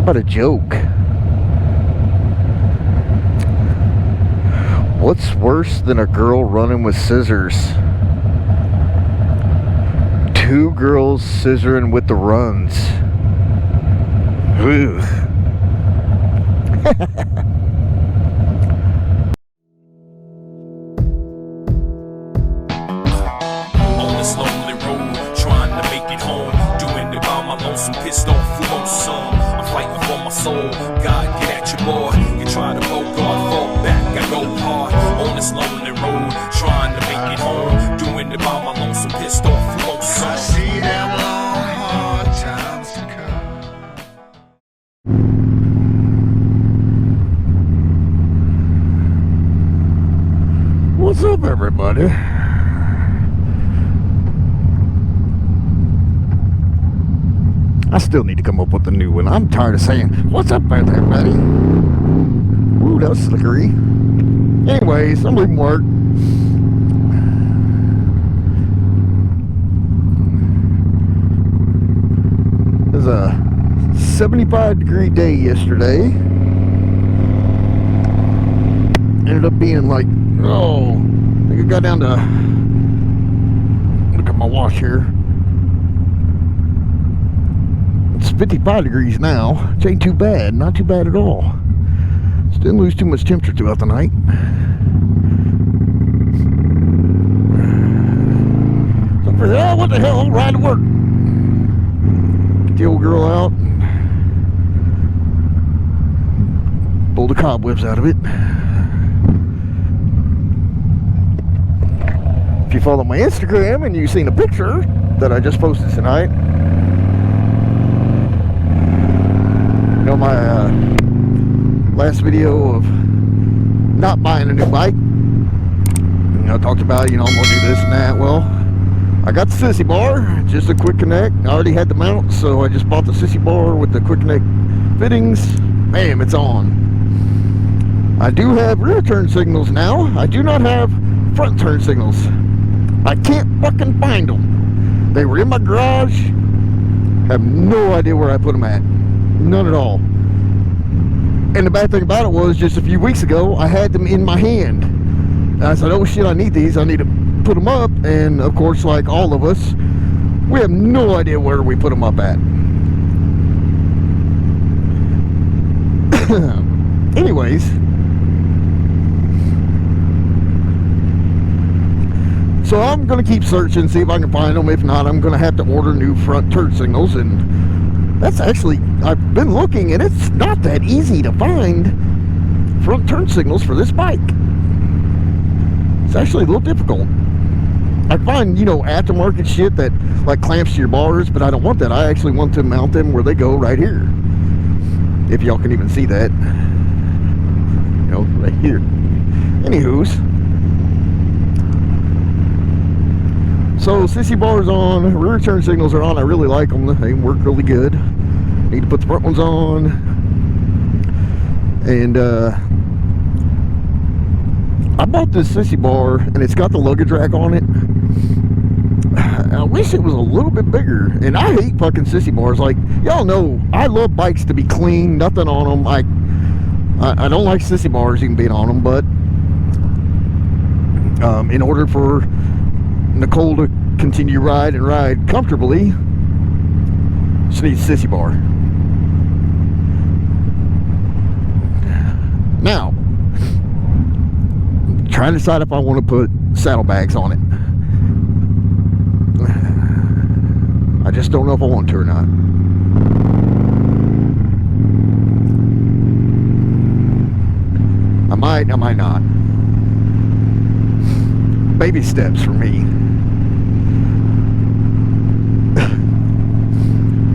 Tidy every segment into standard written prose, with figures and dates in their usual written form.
about a joke? What's worse than a girl running with scissors? Two girls scissoring with the runs. Ugh. On this lonely road, trying to make it home, doing it by my lonesome, pissed off, who wants some? I'm fighting for my soul. God, get at your boy. You try to bogart, fall back, I go hard. On this lonely road, trying to make it home, doing it by my lonesome, pissed off, who wants some? I see them long, hard times to come. What's up, everybody? I still need to come up with a new one. I'm tired of saying, what's up, everybody? Ooh, that was slickery. Anyways, I'm leaving work. It was a 75-degree day yesterday. Ended up being like, oh, I think it got down to, look at my watch here. It's 55 degrees now, which ain't too bad, not too bad at all. Just didn't lose too much temperature throughout the night. So I figured, oh, what the hell, I'll ride to work. Get the old girl out, pull the cobwebs out of it. If you follow my Instagram and you've seen a picture that I just posted tonight, you know, my last video of not buying a new bike, you know, I talked about, you know, I'm gonna do this and that. Well, I got the sissy bar, just a quick connect. I already had the mount, so I just bought the sissy bar with the quick connect fittings. Bam, it's on. I do have rear turn signals now. I do not have front turn signals. I can't fucking find them. They were in my garage. Have no idea where I put them at. None at all. And the bad thing about it was, just a few weeks ago, I had them in my hand. And I said, oh shit, I need these. I need to put them up. And of course, like all of us, we have no idea where we put them up at. Anyways. So I'm going to keep searching, see if I can find them. If not, I'm going to have to order new front turn signals. And that's actually, I've been looking, and it's not that easy to find front turn signals for this bike. It's actually a little difficult. I find, you know, aftermarket shit that like clamps to your bars, but I don't want that. I actually want to mount them where they go right here. If y'all can even see that. You know, right here. Anywho's. So sissy bars on, rear turn signals are on. I really like them. They work really good. Need to put the front ones on. And I bought this sissy bar, and it's got the luggage rack on it. I wish it was a little bit bigger. And I hate fucking sissy bars. Like, y'all know, I love bikes to be clean, nothing on them. I don't like sissy bars even being on them, but in order for Nicole to continue ride and ride comfortably, she needs a sissy bar. Now, trying to decide if I want to put saddlebags on it. I just don't know if I want to or not. I might not. Baby steps for me.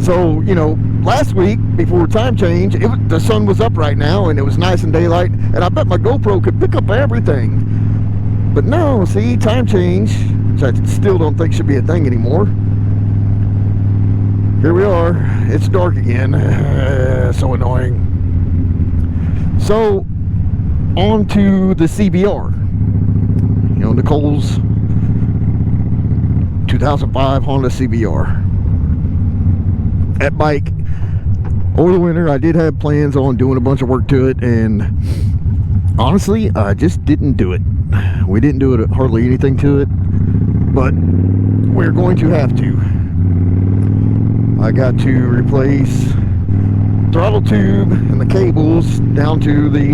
So, you know, last week before time change, the sun was up right now and it was nice and daylight, and I bet my GoPro could pick up everything. But no, see, time change, which I still don't think should be a thing anymore. Here we are. It's dark again. So annoying. So, on to the CBR. You know, Nicole's 2005 Honda CBR. That bike, over the winter I did have plans on doing a bunch of work to it, and honestly I just didn't do it. We didn't do it hardly anything to it, but we're going to have to. I got to replace throttle tube and the cables down to the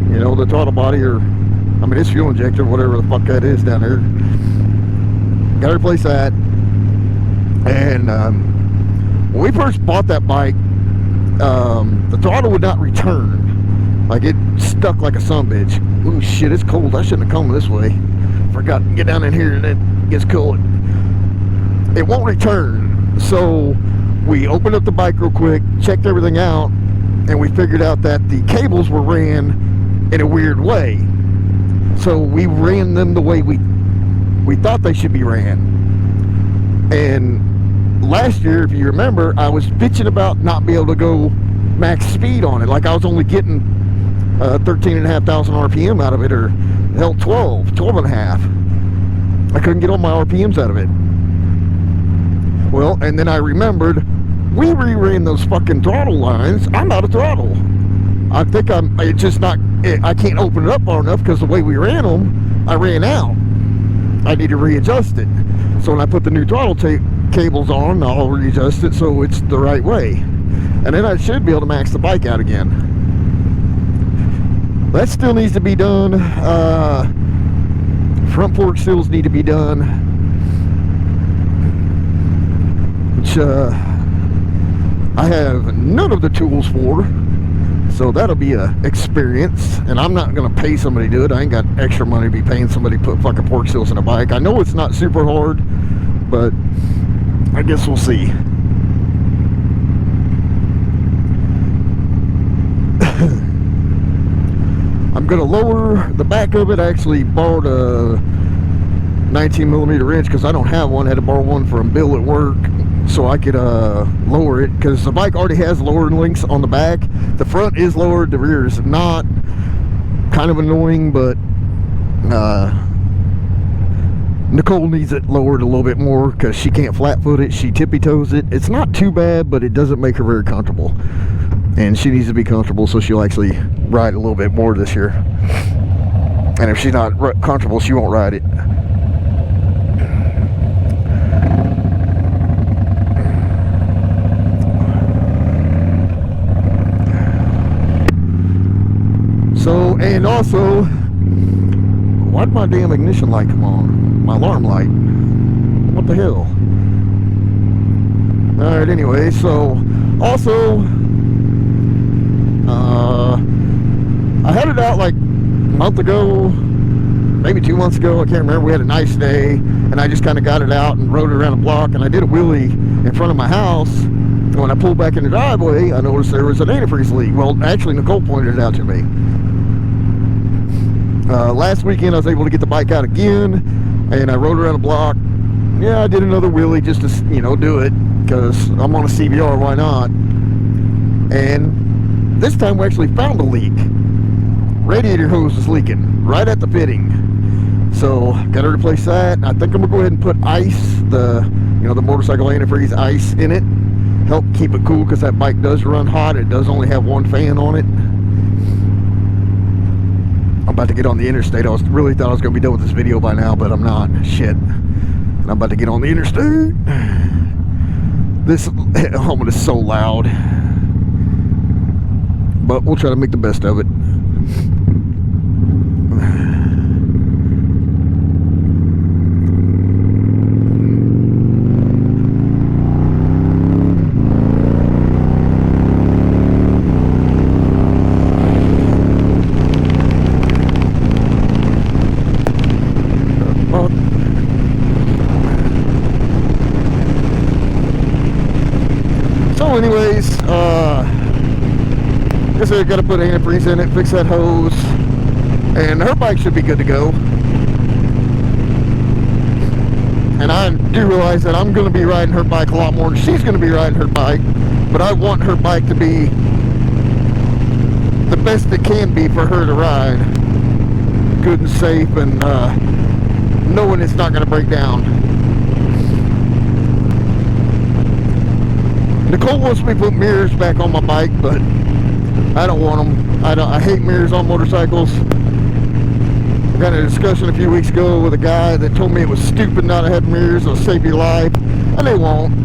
you know, the throttle body, or I mean it's fuel injector, whatever the fuck that is down there. Got to replace that. And when we first bought that bike, the throttle would not return. Like, it stuck like a sumbitch. Ooh, shit, it's cold. I shouldn't have come this way. Forgot to get down in here and it gets cold. It won't return. So we opened up the bike real quick, checked everything out, and we figured out that the cables were ran in a weird way. So we ran them the way we thought they should be ran. And last year, if you remember, I was bitching about not being able to go max speed on it. Like, I was only getting 13,500 RPM out of it, or hell, 12 and a half. I couldn't get all my RPMs out of it. Well, and then I remembered, we re-ran those fucking throttle lines. I'm out of throttle. I think it's just not, I can't open it up far enough, because the way we ran them, I ran out. I need to readjust it. So when I put the new throttle cables on, I'll readjust it so it's the right way. And then I should be able to max the bike out again. That still needs to be done. Front fork seals need to be done. Which I have none of the tools for. So that'll be a experience, and I'm not gonna pay somebody to do it. I ain't got extra money to be paying somebody to put fucking fork seals in a bike. I know it's not super hard, but I guess we'll see. I'm gonna lower the back of it. I actually borrowed a 19mm wrench because I don't have one. I had to borrow one from Bill at work so I could lower it, because the bike already has lowering links on the back. The front is lowered, the rear is not. Kind of annoying, but Nicole needs it lowered a little bit more because she can't flat foot it. She tippy toes it. It's not too bad, but it doesn't make her very comfortable, and she needs to be comfortable so she'll actually ride a little bit more this year. And if she's not comfortable, she won't ride it. So, and also, why'd my damn ignition light come on? My alarm light. What the hell? Alright, anyway, so, also, I had it out like a month ago, maybe 2 months ago, I can't remember. We had a nice day, and I just kind of got it out and rode it around the block, and I did a wheelie in front of my house. And when I pulled back in the driveway, I noticed there was an antifreeze leak. Well, actually, Nicole pointed it out to me. Last weekend I was able to get the bike out again, and I rode around the block. Yeah, I did another wheelie just to, you know, do it, because I'm on a CBR, why not? And this time we actually found a leak. Radiator hose is leaking right at the fitting. So, got to replace that. I think I'm going to go ahead and put ice, the motorcycle antifreeze ice in it. Help keep it cool, because that bike does run hot. It does only have one fan on it. I'm about to get on the interstate. I really thought I was going to be done with this video by now, but I'm not. Shit. And I'm about to get on the interstate. This helmet is so loud. But we'll try to make the best of it. So anyways, guess I gotta put antifreeze in it, fix that hose, and her bike should be good to go. And I do realize that I'm gonna be riding her bike a lot more than she's gonna be riding her bike, but I want her bike to be the best it can be for her to ride. Good and safe, and knowing it's not gonna break down. Nicole wants me to put mirrors back on my bike, but I don't want them. I hate mirrors on motorcycles. I got in a discussion a few weeks ago with a guy that told me it was stupid not to have mirrors, it'll save your life, and they won't.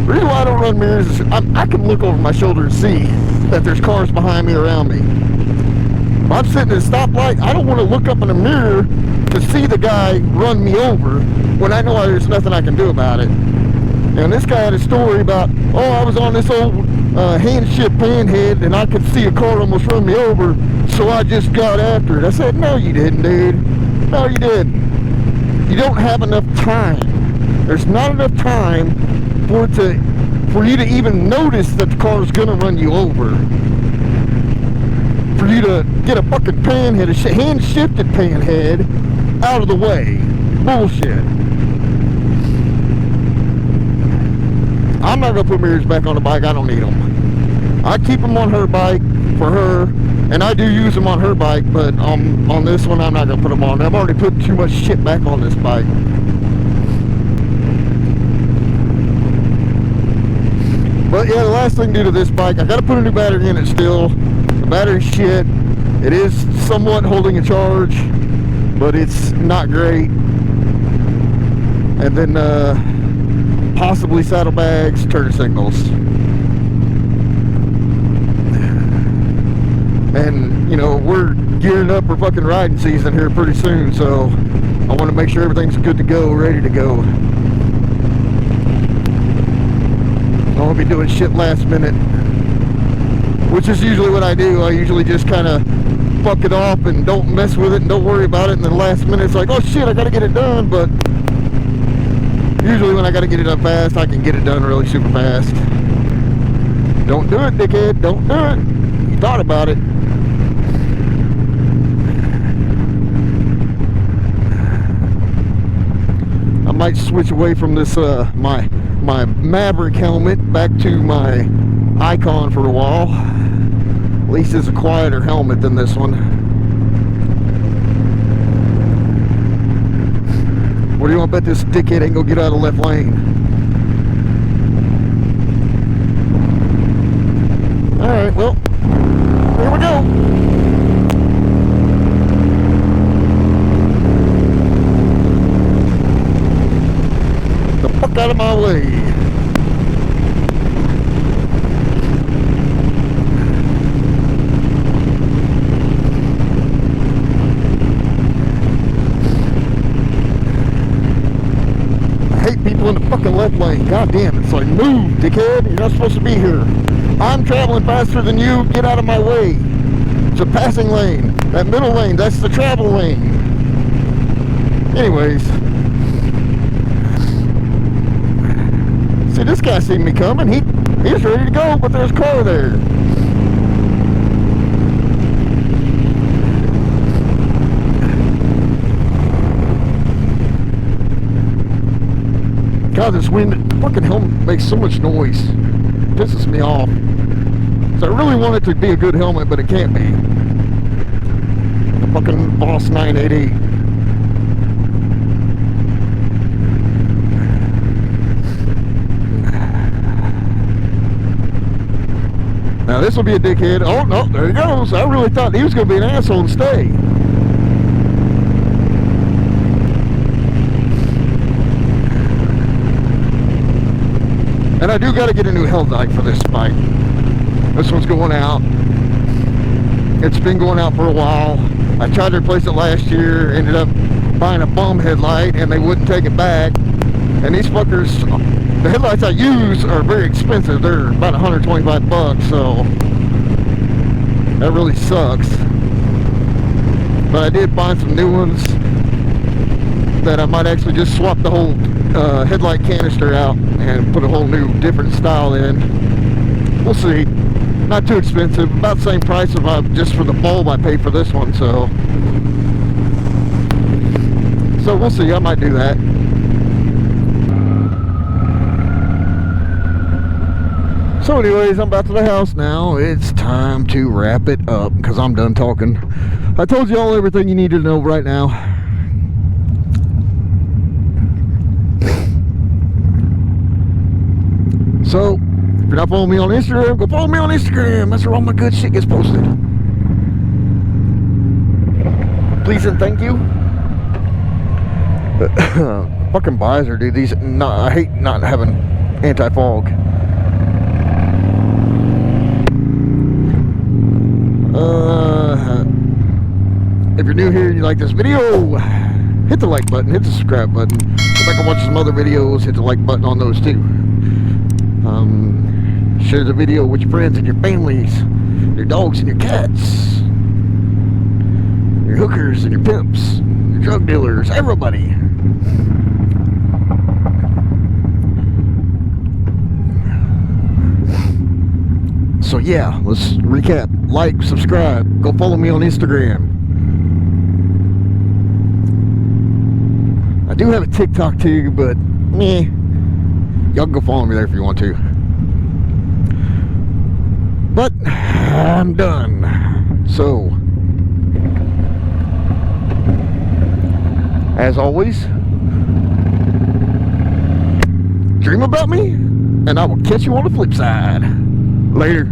The reason why I don't run mirrors is I can look over my shoulder and see that there's cars behind me, around me. If I'm sitting at a stoplight, I don't want to look up in the mirror to see the guy run me over when I know there's nothing I can do about it. And this guy had a story about, oh, I was on this old hand-ship panhead and I could see a car almost run me over, so I just got after it. I said, no, you didn't, dude. No, you didn't. You don't have enough time. There's not enough time for you to even notice that the car is going to run you over. For you to get a fucking panhead, a hand-shifted panhead, out of the way. Bullshit. I'm not going to put mirrors back on the bike. I don't need them. I keep them on her bike for her, and I do use them on her bike, but on this one, I'm not going to put them on. I've already put too much shit back on this bike. But yeah, the last thing to do to this bike, I got to put a new battery in it still. The battery's shit. It is somewhat holding a charge, but it's not great. And then possibly saddlebags, turn signals. And you know, we're gearing up for fucking riding season here pretty soon, so I want to make sure everything's good to go, ready to go. I won't be doing shit last minute, which is usually what I do. I usually just kind of fuck it off and don't mess with it and don't worry about it, and then last minute it's like, oh shit, I gotta get it done. But usually when I gotta get it done fast, I can get it done really super fast. Don't do it, dickhead. Don't do it. You thought about it. I might switch away from this my Maverick helmet back to my Icon for a while. At least it's a quieter helmet than this one. What do you want to bet this dickhead ain't gonna get out of the left lane? Alright, well, here we go. Out of my way. I hate people in the fucking left lane. God damn, it's like, move, dickhead. You're not supposed to be here. I'm traveling faster than you. Get out of my way. It's a passing lane. That middle lane, that's the travel lane. Anyways. See, this guy seen me coming. He was ready to go, but there's a car there. God, this wind, fucking helmet makes so much noise. It pisses me off. So I really want it to be a good helmet, but it can't be. The fucking Boss 988. Now this will be a dickhead. Oh no, there he goes. I really thought he was going to be an asshole and stay. And I do got to get a new headlight for this bike. This one's going out. It's been going out for a while. I tried to replace it last year. Ended up buying a bum headlight and they wouldn't take it back. And these fuckers, the headlights I use are very expensive. They're about 125 bucks, so that really sucks. But I did find some new ones that I might actually just swap the whole headlight canister out and put a whole new different style in. We'll see. Not too expensive, about the same price just for the bulb I paid for this one, so we'll see. I might do that. So anyways, I'm back to the house now. It's time to wrap it up because I'm done talking. I told you all everything you need to know right now. So, if you're not following me on Instagram, go follow me on Instagram. That's where all my good shit gets posted. Please and thank you. Fucking visor, dude. I hate not having anti-fog. If you're new here and you like this video, hit the like button, hit the subscribe button. Go back and watch some other videos, hit the like button on those too. Share the video with your friends and your families, your dogs and your cats, your hookers and your pimps, your drug dealers, everybody. So yeah, let's recap. Like, subscribe, go follow me on Instagram. I do have a TikTok too, but meh. Y'all can go follow me there if you want to. But I'm done. So, as always, dream about me, and I will catch you on the flip side. Later.